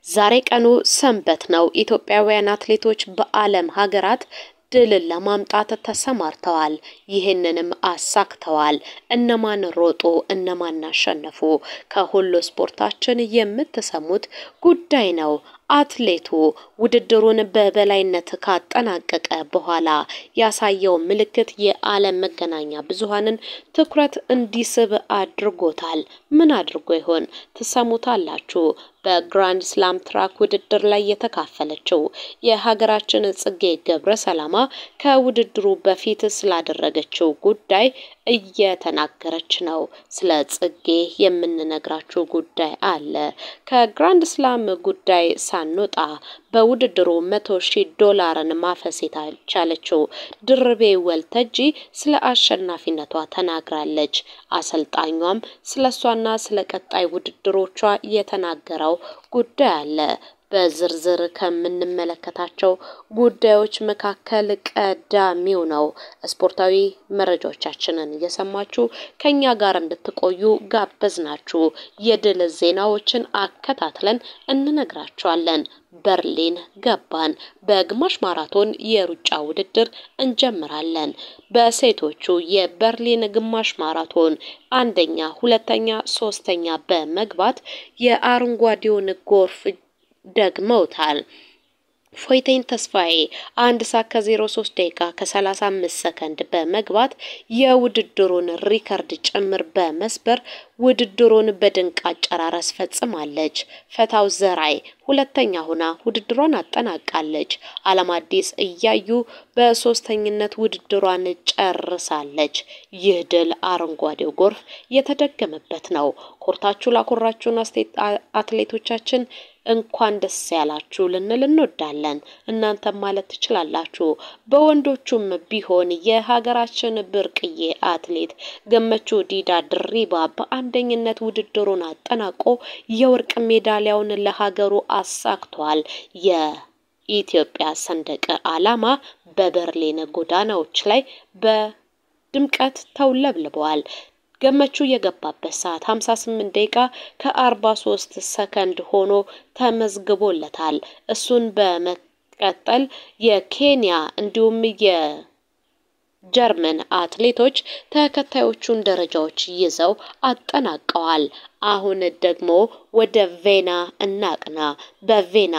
ዛሬ ቀኑ ሰንበት ነው። ኢትዮጵያውያን አትሌቶች በዓለም ሀገራት ድል ለማምጣት ተሰማርተዋል። ይህንንም አሳክተዋል። እነማን ሮጡ፣ እነማን አሸነፉ? ከሁሉ ስፖርታችን የምትሰሙት ጉዳይ ነው። አትሌቱ ውድድሩን በበላይነት ካጠናቀቀ በኋላ ያሳየው ምልክት የዓለም መገናኛ ብዙሃንን ትኩረት እንዲስብ አድርጎታል። ምን አድርጎ ይሆን? ትሰሙታላችሁ። በግራንድ ስላም ትራክ ውድድር ላይ የተካፈለችው የሀገራችን ጽጌ ገብረሰላማ ከውድድሩ በፊት ስላደረገችው ጉዳይ እየተናገረች ነው። ስለ ጽጌ የምንነግራችሁ ጉዳይ አለ። ከግራንድ ስላም ጉዳይ ሳንወጣ በውድድሩ $100,000 ማፈስ የቻለችው ድርቤ ወልተጂ ስለ አሸናፊነቷ ተናግራለች። አሰልጣኟም ስለሷና ስለ ቀጣይ ውድድሮቿ የተናገረው ጉዳይ አለ። በዝርዝር ከምንመለከታቸው ጉዳዮች መካከል ቀዳሚው ነው። ስፖርታዊ መረጃዎቻችንን እየሰማችሁ ከኛ ጋር እንድትቆዩ ጋበዝናችሁ። የድል ዜናዎችን አከታትለን እንነግራችኋለን። በርሊን ገባን። በግማሽ ማራቶን የሩጫ ውድድር እንጀምራለን። በሴቶቹ የበርሊን ግማሽ ማራቶን አንደኛ፣ ሁለተኛ፣ ሶስተኛ በመግባት የአረንጓዴውን ጎርፍ ደግመውታል። ፎይቴን ተስፋዬ 1 ሰዓት ከ03 ደቂቃ ከ35 ሰከንድ በመግባት የውድድሩን ሪከርድ ጭምር በመስበር ውድድሩን በድንቅ አጨራረስ ፈጽማለች። ፈታው ዘራይ ሁለተኛ ሆና ውድድሯን አጠናቃለች። ዓለም አዲስ እያዩ በሶስተኝነት ውድድሯን ጨርሳለች። ይህ ድል አረንጓዴው ጎርፍ የተደገመበት ነው። ኮርታችሁ ላኮራችሁን አትሌቶቻችን እንኳን ደስ ያላችሁ ልንል እንወዳለን። እናንተም ማለት ትችላላችሁ። በወንዶቹም ቢሆን የሀገራችን ብርቅዬ አትሌት ገመቹ ዲዳ ድሪባ በአንደኝነት ውድድሩን አጠናቆ የወርቅ ሜዳሊያውን ለሀገሩ አሳክቷል። የኢትዮጵያ ሰንደቅ ዓላማ በበርሊን ጎዳናዎች ላይ በድምቀት ተውለብልበዋል። ገመቹ የገባበት ሰዓት 58 ደቂቃ ከ43 ሰከንድ ሆኖ ተመዝግቦለታል። እሱን በመቀጠል የኬንያ እንዲሁም የጀርመን አትሌቶች ተከታዮቹን ደረጃዎች ይዘው አጠናቀዋል። አሁን ደግሞ ወደ ቬና እናቅና። በቬና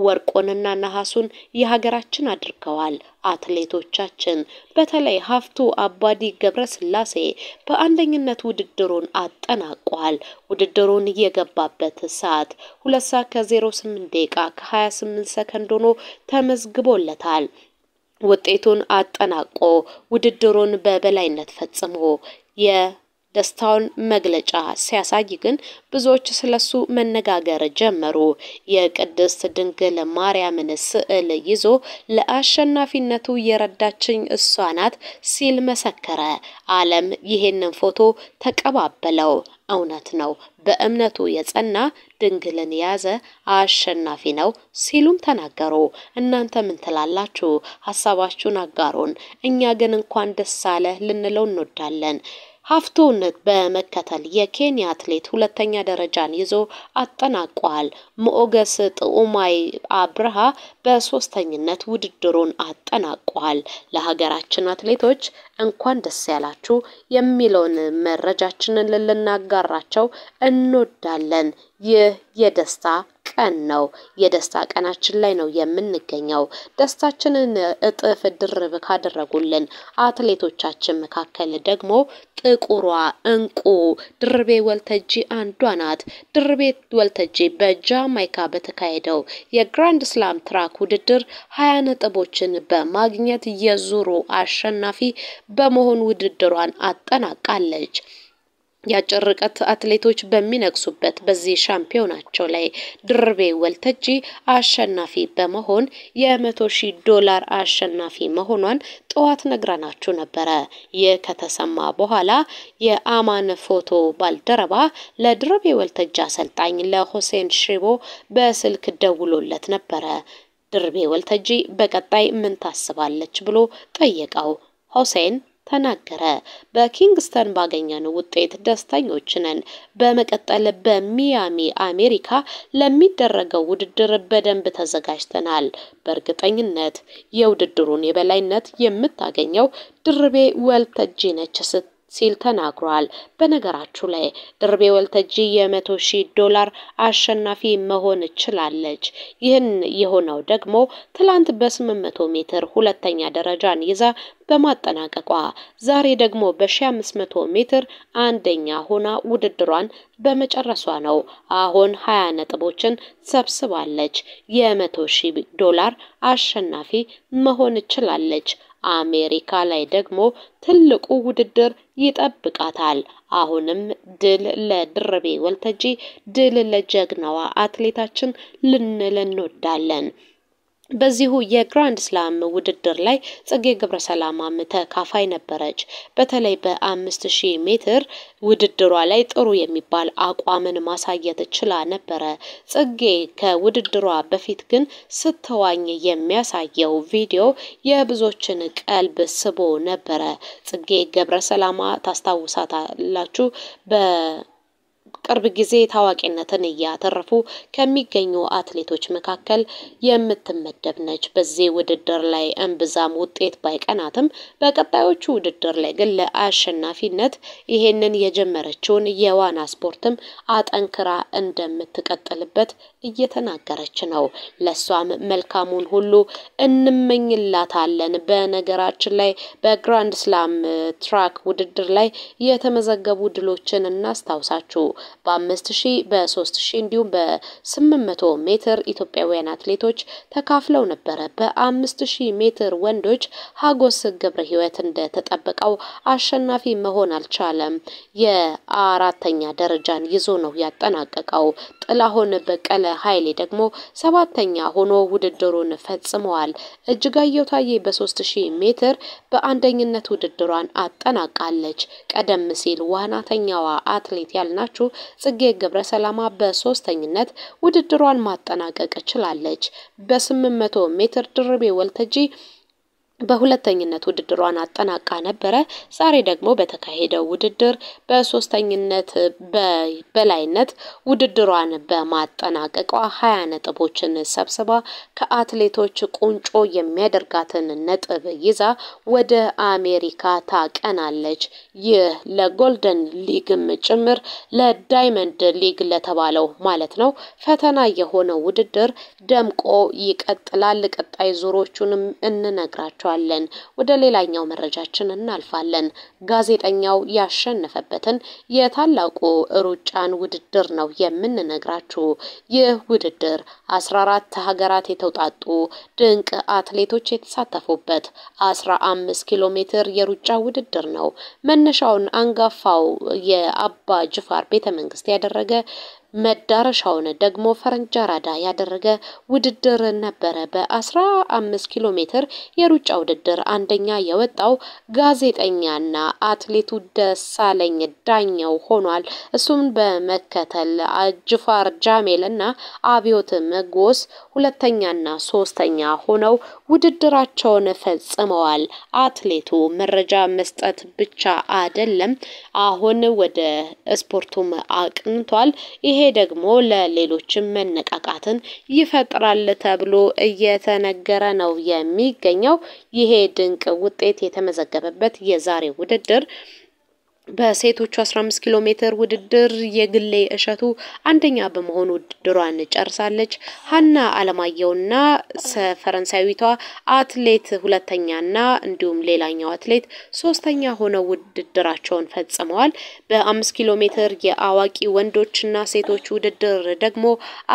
ወርቁንና ነሐሱን የሀገራችን አድርገዋል አትሌቶቻችን። በተለይ ሀፍቱ አባዲ ገብረስላሴ በአንደኝነት ውድድሩን አጠናቋል። ውድድሩን የገባበት ሰዓት 2 ሰዓት ከ08 ደቂቃ ከ28 ሰከንድ ሆኖ ተመዝግቦለታል። ውጤቱን አጠናቆ ውድድሩን በበላይነት ፈጽሞ የደስታውን መግለጫ ሲያሳይ ግን ብዙዎች ስለሱ መነጋገር ጀመሩ። የቅድስት ድንግል ማርያምን ስዕል ይዞ ለአሸናፊነቱ የረዳችኝ እሷ ናት ሲል መሰከረ። ዓለም ይሄንን ፎቶ ተቀባበለው። እውነት ነው። በእምነቱ የጸና ድንግልን ያዘ አሸናፊ ነው ሲሉም ተናገሩ። እናንተ ምን ትላላችሁ? ሐሳባችሁን አጋሩን። እኛ ግን እንኳን ደስ አለ ልንለው እንወዳለን። ሀፍቱን በመከተል የኬንያ አትሌት ሁለተኛ ደረጃን ይዞ አጠናቋል። ሞገስ ጥኡማይ አብርሃ በሶስተኝነት ውድድሩን አጠናቋል። ለሀገራችን አትሌቶች እንኳን ደስ ያላችሁ የሚለውን መረጃችንን ልናጋራቸው እንወዳለን። ይህ የደስታ ቀን ነው። የደስታ ቀናችን ላይ ነው የምንገኘው። ደስታችንን እጥፍ ድርብ ካደረጉልን አትሌቶቻችን መካከል ደግሞ ጥቁሯ እንቁ ድርቤ ወልተጂ አንዷ ናት። ድርቤ ወልተጂ በጃማይካ በተካሄደው የግራንድ ስላም ትራክ ውድድር 20 ነጥቦችን በማግኘት የዙሩ አሸናፊ በመሆን ውድድሯን አጠናቃለች። የአጭር ርቀት አትሌቶች በሚነግሱበት በዚህ ሻምፒዮናቸው ላይ ድርቤ ወልተጂ አሸናፊ በመሆን $100,000 አሸናፊ መሆኗን ጠዋት ነግራናችሁ ነበረ። ይህ ከተሰማ በኋላ የአማን ፎቶ ባልደረባ ለድርቤ ወልተጂ አሰልጣኝ ለሁሴን ሽቦ በስልክ ደውሎለት ነበረ። ድርቤ ወልተጂ በቀጣይ ምን ታስባለች ብሎ ጠየቀው። ሁሴን ተናገረ። በኪንግስተን ባገኘነው ውጤት ደስተኞች ነን። በመቀጠል በሚያሚ አሜሪካ ለሚደረገው ውድድር በደንብ ተዘጋጅተናል። በእርግጠኝነት የውድድሩን የበላይነት የምታገኘው ድርቤ ወልተጂ ነች ሲል ተናግሯል። በነገራችሁ ላይ ድርቤ ወልተጂ $100,000 አሸናፊ መሆን ችላለች። ይህን የሆነው ደግሞ ትላንት በ800 ሜትር ሁለተኛ ደረጃን ይዛ በማጠናቀቋ ዛሬ ደግሞ በ1500 ሜትር አንደኛ ሆና ውድድሯን በመጨረሷ ነው። አሁን 20 ነጥቦችን ሰብስባለች። $100,000 አሸናፊ መሆን ችላለች። አሜሪካ ላይ ደግሞ ትልቁ ውድድር ይጠብቃታል። አሁንም ድል ለድርቤ ወልተጂ፣ ድል ለጀግናዋ አትሌታችን ልንል እንወዳለን። በዚሁ የግራንድ ስላም ውድድር ላይ ጽጌ ገብረሰላማም ተካፋይ ነበረች። በተለይ በ5000 ሜትር ውድድሯ ላይ ጥሩ የሚባል አቋምን ማሳየት ችላ ነበረ። ጽጌ ከውድድሯ በፊት ግን ስትዋኝ የሚያሳየው ቪዲዮ የብዙዎችን ቀልብ ስቦ ነበረ። ጽጌ ገብረሰላማ ታስታውሳታላችሁ። ቅርብ ጊዜ ታዋቂነትን ያተረፉ ከሚገኙ አትሌቶች መካከል የምትመደብ ነች። በዚህ ውድድር ላይ እንብዛም ውጤት ባይቀናትም በቀጣዮቹ ውድድር ላይ ግን ለአሸናፊነት ይሄንን የጀመረችውን የዋና ስፖርትም አጠንክራ እንደምትቀጥልበት እየተናገረች ነው። ለሷም መልካሙን ሁሉ እንመኝላታለን። በነገራችን ላይ በግራንድ ስላም ትራክ ውድድር ላይ የተመዘገቡ ድሎችን እናስታውሳችሁ። በ5000 በ3000 እንዲሁም በ800 ሜትር ኢትዮጵያውያን አትሌቶች ተካፍለው ነበረ። በ5000 ሜትር ወንዶች ሀጎስ ገብረ ህይወት እንደተጠበቀው አሸናፊ መሆን አልቻለም። የአራተኛ ደረጃን ይዞ ነው ያጠናቀቀው። ጥላሁን በቀለ ኃይሌ ደግሞ 7ኛ ሆኖ ውድድሩን ፈጽመዋል። እጅጋየሁ ታዬ በ3000 ሜትር በአንደኝነት ውድድሯን አጠናቃለች። ቀደም ሲል ዋናተኛዋ አትሌት ያልናችሁ ጽጌ ገብረሰላማ በ3ኝነት ውድድሯን ማጠናቀቅ ችላለች። በ800 ሜትር ድርቤ ወልተጂ በሁለተኝነት ውድድሯን አጠናቃ ነበረ። ዛሬ ደግሞ በተካሄደው ውድድር በ3ኝነት በላይነት ውድድሯን በማጠናቀቋ 20 ነጥቦችን ሰብስባ ከአትሌቶች ቁንጮ የሚያደርጋትን ነጥብ ይዛ ወደ አሜሪካ ታቀናለች። ይህ ለጎልደን ሊግም ጭምር ለዳይመንድ ሊግ ለተባለው ማለት ነው ፈተና የሆነው ውድድር ደምቆ ይቀጥላል። ቀጣይ ዙሮቹንም እንነግራቸዋለን። ወደ ሌላኛው መረጃችን እናልፋለን። ጋዜጠኛው ያሸነፈበትን የታላቁ ሩጫን ውድድር ነው የምንነግራችሁ። ይህ ውድድር 14 ሀገራት የተውጣጡ ድንቅ አትሌቶች የተሳተፉበት 15 ኪሎ ሜትር የሩጫ ውድድር ነው። መነሻውን አንጋፋው የአባ ጅፋር ቤተመንግስት ያደረገ መዳረሻውን ደግሞ ፈረንጅ አራዳ ያደረገ ውድድር ነበረ። በ15 ኪሎ ሜትር የሩጫ ውድድር አንደኛ የወጣው ጋዜጠኛና አትሌቱ ደሳለኝ ዳኘው ሆኗል። እሱም በመከተል ጅፋር ጃሜልና አብዮት መጎስ ሁለተኛና ሶስተኛ ሆነው ውድድራቸውን ፈጽመዋል። አትሌቱ መረጃ መስጠት ብቻ አይደለም፣ አሁን ወደ ስፖርቱም አቅንቷል። ይሄ ደግሞ ለሌሎችም መነቃቃትን ይፈጥራል ተብሎ እየተነገረ ነው የሚገኘው። ይሄ ድንቅ ውጤት የተመዘገበበት የዛሬ ውድድር በሴቶቹ 15 ኪሎ ሜትር ውድድር የግሌ እሸቱ አንደኛ በመሆን ውድድሯን ጨርሳለች። ሀና አለማየሁና ፈረንሳዊቷ አትሌት ሁለተኛና እንዲሁም ሌላኛው አትሌት ሶስተኛ ሆነው ውድድራቸውን ፈጽመዋል። በ5 ኪሎ ሜትር የአዋቂ ወንዶችና ሴቶች ውድድር ደግሞ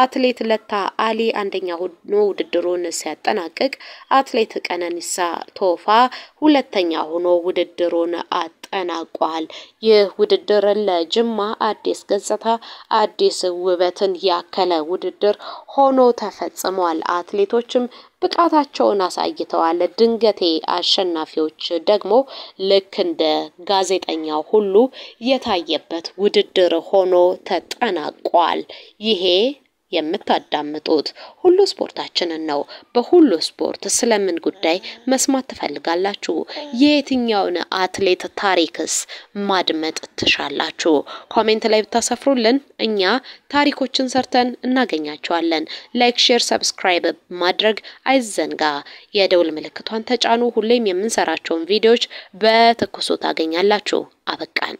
አትሌት ለታ አሊ አንደኛ ሆኖ ውድድሩን ሲያጠናቅቅ፣ አትሌት ቀነኒሳ ቶፋ ሁለተኛ ሆኖ ውድድሩን አጠናቋል። ይህ ውድድር ለጅማ አዲስ ገጽታ አዲስ ውበትን ያከለ ውድድር ሆኖ ተፈጽሟል። አትሌቶችም ብቃታቸውን አሳይተዋል። ድንገቴ አሸናፊዎች ደግሞ ልክ እንደ ጋዜጠኛው ሁሉ የታየበት ውድድር ሆኖ ተጠናቋል። ይሄ የምታዳምጡት ሁሉ ስፖርታችንን ነው። በሁሉ ስፖርት ስለምን ጉዳይ መስማት ትፈልጋላችሁ? የትኛውን አትሌት ታሪክስ ማድመጥ ትሻላችሁ? ኮሜንት ላይ ብታሰፍሩልን እኛ ታሪኮችን ሰርተን እናገኛቸዋለን። ላይክ፣ ሼር፣ ሰብስክራይብ ማድረግ አይዘንጋ። የደውል ምልክቷን ተጫኑ። ሁሌም የምንሰራቸውን ቪዲዮዎች በትኩሱ ታገኛላችሁ። አበቃን።